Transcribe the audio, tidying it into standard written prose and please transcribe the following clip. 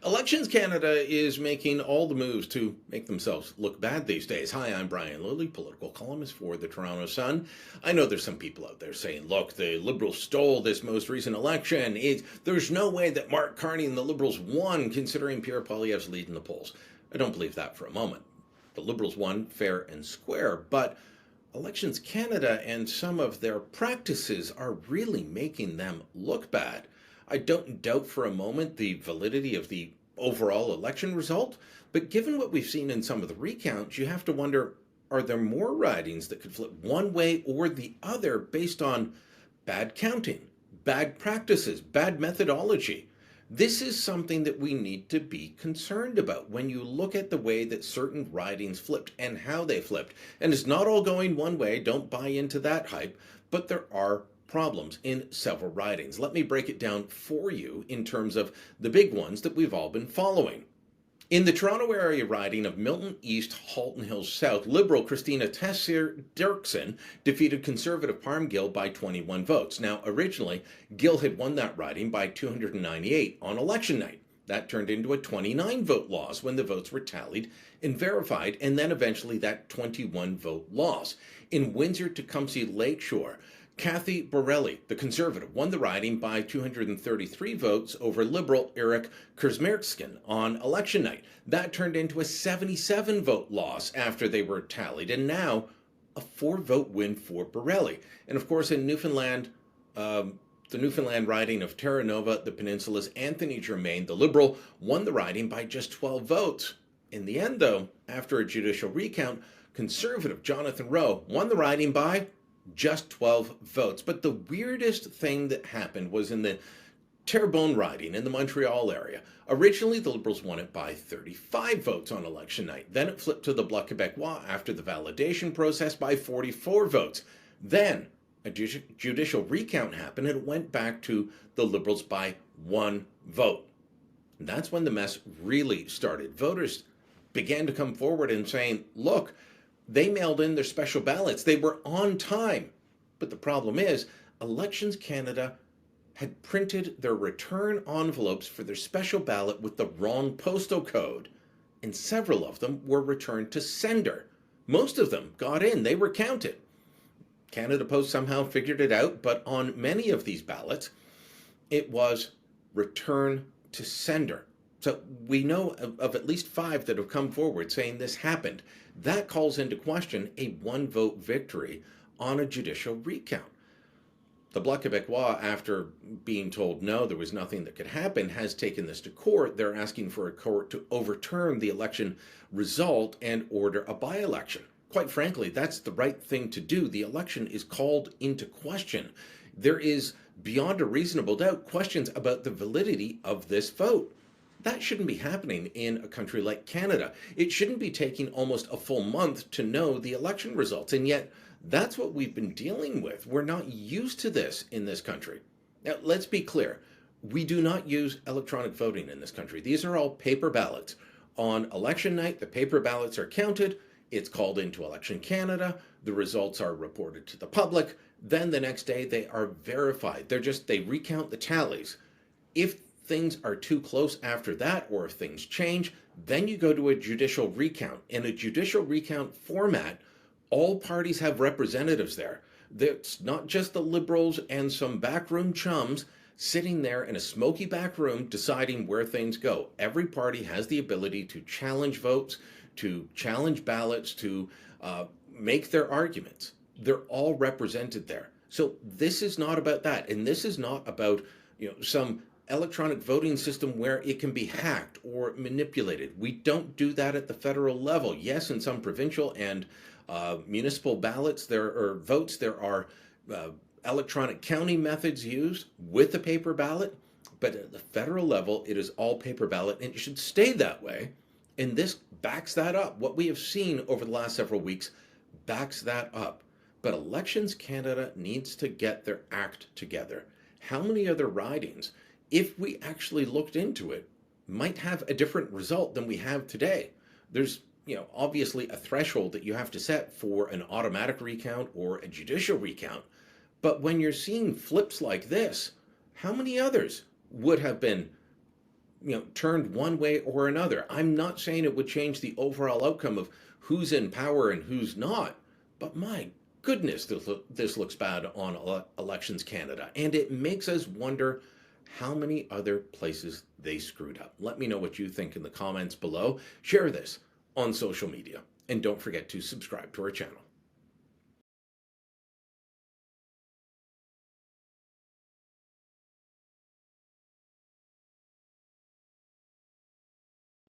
Elections Canada is making all the moves to make themselves look bad these days. Hi, I'm Brian Lilley, political columnist for the Toronto Sun. I know there's some people out there saying, look, the Liberals stole this most recent election. There's no way that Mark Carney and the Liberals won, considering Pierre Poilievre's lead in the polls. I don't believe that for a moment. The Liberals won fair and square, but Elections Canada and some of their practices are really making them look bad. I don't doubt for a moment the validity of the overall election result, but given what we've seen in some of the recounts, you have to wonder, are there more ridings that could flip one way or the other based on bad counting, bad practices, bad methodology? This is something that we need to be concerned about when you look at the way that certain ridings flipped and how they flipped. And it's not all going one way, don't buy into that hype, but there are problems in several ridings. Let me break it down for you in terms of the big ones that we've all been following. In the Toronto area riding of Milton East, Halton Hills South, Liberal Christina Tessier-Dirksen defeated Conservative Parm Gill by 21 votes. Now, originally, Gill had won that riding by 298 on election night. That turned into a 29-vote loss when the votes were tallied and verified, and then eventually that 21-vote loss. In Windsor-Tecumseh Lakeshore, Kathy Borelli, the Conservative, won the riding by 233 votes over Liberal Eric Kurzmerkskin on election night. That turned into a 77-vote loss after they were tallied, and now a 4-vote win for Borelli. And of course, in Newfoundland, the Newfoundland riding of Terra Nova, the Peninsula's Anthony Germain, the Liberal, won the riding by just 12 votes. In the end, though, after a judicial recount, Conservative Jonathan Rowe won the riding by just 12 votes. But the weirdest thing that happened was in the Terrebonne riding in the Montreal area. Originally, the Liberals won it by 35 votes on election night. Then it flipped to the Bloc Québécois after the validation process by 44 votes. Then a judicial recount happened and it went back to the Liberals by 1 vote. And that's when the mess really started. Voters began to come forward and saying, look, they mailed in their special ballots. They were on time. But the problem is, Elections Canada had printed their return envelopes for their special ballot with the wrong postal code, and several of them were returned to sender. Most of them got in. They were counted. Canada Post somehow figured it out, but on many of these ballots, it was return to sender. So we know of at least 5 that have come forward saying this happened. That calls into question a 1-vote victory on a judicial recount. The Bloc Québécois, after being told no, there was nothing that could happen, has taken this to court. They're asking for a court to overturn the election result and order a by-election. Quite frankly, that's the right thing to do. The election is called into question. There is, beyond a reasonable doubt, questions about the validity of this vote. That shouldn't be happening in a country like Canada. It shouldn't be taking almost a full month to know the election results, and yet that's what we've been dealing with. We're not used to this in this country. Now, let's be clear. We do not use electronic voting in this country. These are all paper ballots. On election night, the paper ballots are counted. It's called into Election Canada. The results are reported to the public. Then the next day, they are verified. They recount the tallies. If things are too close after that, or if things change, then you go to a judicial recount. In a judicial recount format, all parties have representatives there. It's not just the Liberals and some backroom chums sitting there in a smoky back room deciding where things go. Every party has the ability to challenge votes, to challenge ballots, to make their arguments. They're all represented there. So this is not about that. And this is not about, some electronic voting system where it can be hacked or manipulated. We don't do that at the federal level. Yes, in some provincial and municipal ballots, votes, there are electronic counting methods used with the paper ballot, but at the federal level, it is all paper ballot, and it should stay that way. And this backs that up. What we have seen over the last several weeks backs that up. But Elections Canada needs to get their act together. How many other ridings, if we actually looked into it, might have a different result than we have today? There's, obviously a threshold that you have to set for an automatic recount or a judicial recount. But when you're seeing flips like this, how many others would have been turned one way or another. I'm not saying it would change the overall outcome of who's in power and who's not, but my goodness, this looks bad on Elections Canada, and it makes us wonder how many other places they screwed up. Let me know what you think in the comments below. Share this on social media, and don't forget to subscribe to our channel.